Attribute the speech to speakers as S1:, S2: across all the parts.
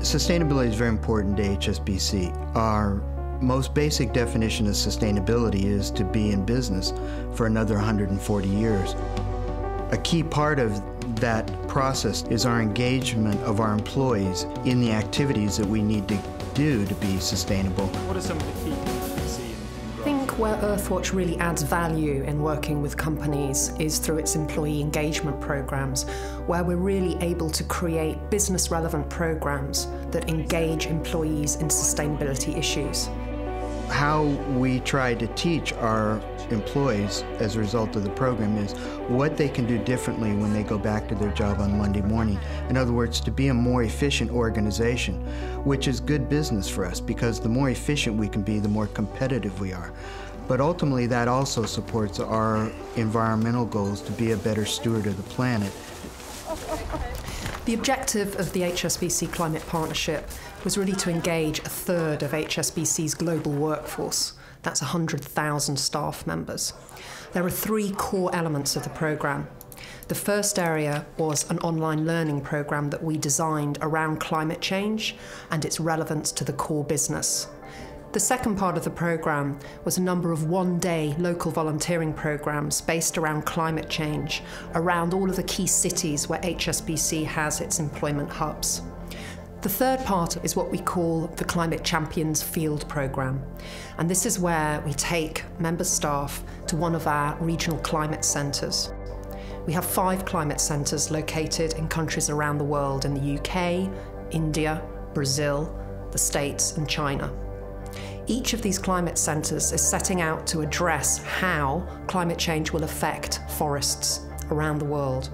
S1: Sustainability is very important to HSBC. Our most basic definition of sustainability is to be in business for another 140 years. A key part of that process is our engagement of our employees in the activities that we need to do to be sustainable.
S2: What are some of the key things you see
S3: I think where Earthwatch really adds value in working with companies is through its employee engagement programs, where we're really able to create business-relevant programs that engage employees in sustainability issues.
S1: How we try to teach our employees as a result of the program is what they can do differently when they go back to their job on Monday morning. In other words, to be a more efficient organization, which is good business for us, because the more efficient we can be, the more competitive we are. But ultimately, that also supports our environmental goals to be a better steward of the planet.
S3: The objective of the HSBC Climate Partnership was really to engage a third of HSBC's global workforce. That's 100,000 staff members. There are three core elements of the programme. The first area was an online learning programme that we designed around climate change and its relevance to the core business. The second part of the programme was a number of one-day local volunteering programmes based around climate change, around all of the key cities where HSBC has its employment hubs. The third part is what we call the Climate Champions Field Programme, and this is where we take member staff to one of our regional climate centres. We have 5 climate centres located in countries around the world, in the UK, India, Brazil, the States and China. Each of these climate centres is setting out to address how climate change will affect forests around the world.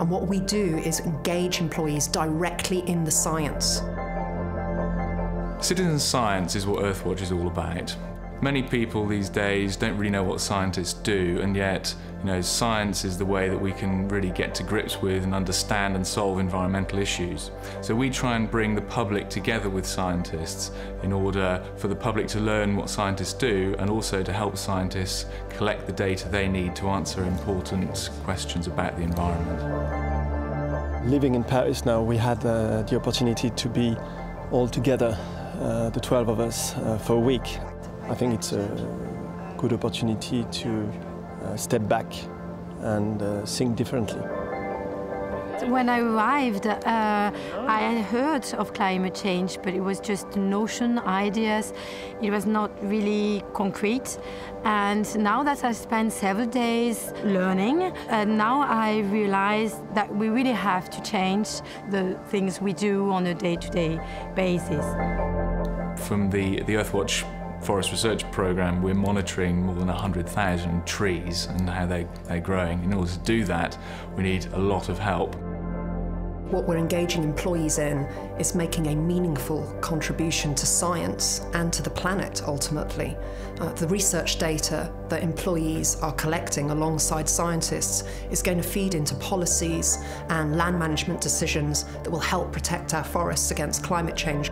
S3: And what we do is engage employees directly in the science.
S2: Citizen science is what Earthwatch is all about. Many people these days don't really know what scientists do, and yet, science is the way that we can really get to grips with and understand and solve environmental issues. So we try and bring the public together with scientists in order for the public to learn what scientists do, and also to help scientists collect the data they need to answer important questions about the environment.
S4: Living in Paris now, we had the opportunity to be all together, the 12 of us, for a week. I think it's a good opportunity to step back and think differently.
S5: When I arrived, I had heard of climate change, but it was just notion, ideas. It was not really concrete. And now that I spent several days learning, now I realize that we really have to change the things we do on a day-to-day basis.
S2: From the Earthwatch Forest Research Programme, we're monitoring more than 100,000 trees and how they're growing. In order to do that, we need a lot of help.
S3: What we're engaging employees in is making a meaningful contribution to science and to the planet, ultimately. The research data that employees are collecting alongside scientists is going to feed into policies and land management decisions that will help protect our forests against climate change.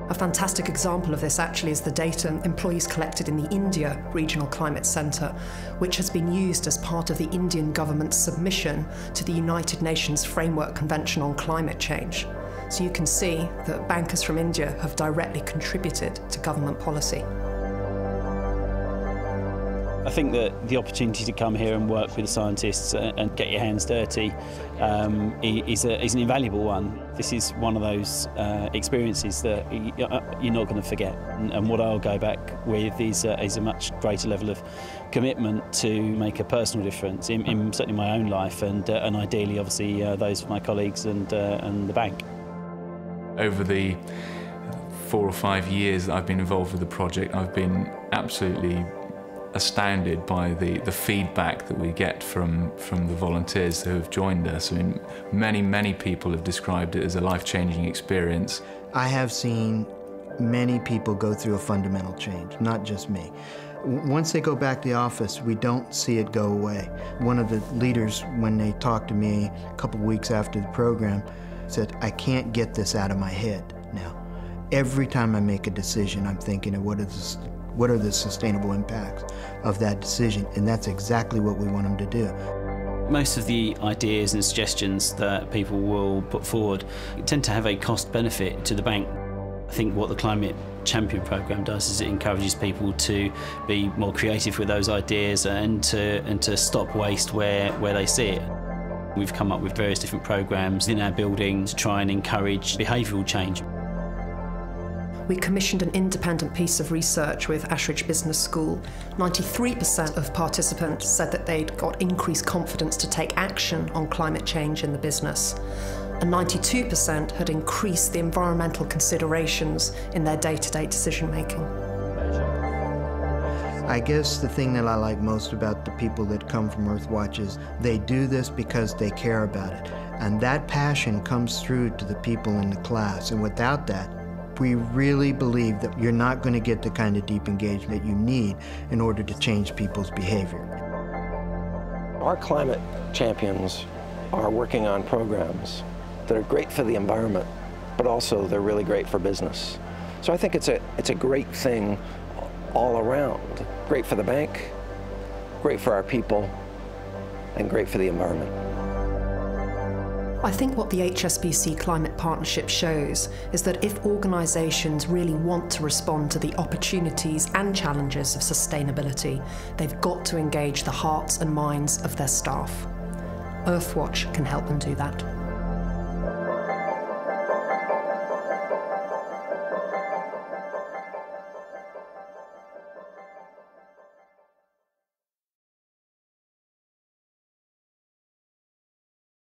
S3: A fantastic example of this actually is the data employees collected in the India Regional Climate Centre, which has been used as part of the Indian government's submission to the United Nations Framework Convention on Climate Change. So you can see that bankers from India have directly contributed to government policy.
S6: I think that the opportunity to come here and work with the scientists and get your hands dirty is an invaluable one. This is one of those experiences that you're not going to forget. And what I'll go back with is a much greater level of commitment to make a personal difference in certainly my own life and ideally, obviously, those of my colleagues and the bank.
S2: Over the 4 or 5 years that I've been involved with the project, I've been absolutely astounded by the feedback that we get from the volunteers who have joined us. I mean, many people have described it as a life-changing experience.
S1: I have seen many people go through a fundamental change, not just me. Once they go back to the office, we don't see it go away. One of the leaders, when they talked to me a couple of weeks after the program, said, "I can't get this out of my head now. Every time I make a decision, I'm thinking of what are the sustainable impacts of that decision?" And that's exactly what we want them to do.
S6: Most of the ideas and suggestions that people will put forward tend to have a cost benefit to the bank. I think what the Climate Champion programme does is it encourages people to be more creative with those ideas and to stop waste where they see it. We've come up with various different programmes in our building to try and encourage behavioural change.
S3: We commissioned an independent piece of research with Ashridge Business School. 93% of participants said that they'd got increased confidence to take action on climate change in the business. And 92% had increased the environmental considerations in their day-to-day decision-making.
S1: I guess the thing that I like most about the people that come from Earthwatch is they do this because they care about it. And that passion comes through to the people in the class. And without that, we really believe that you're not going to get the kind of deep engagement you need in order to change people's behavior.
S7: Our climate champions are working on programs that are great for the environment, but also they're really great for business. So I think it's a great thing all around. Great for the bank, great for our people, and great for the environment.
S3: I think what the HSBC Climate Partnership shows is that if organisations really want to respond to the opportunities and challenges of sustainability, they've got to engage the hearts and minds of their staff. Earthwatch can help them do that.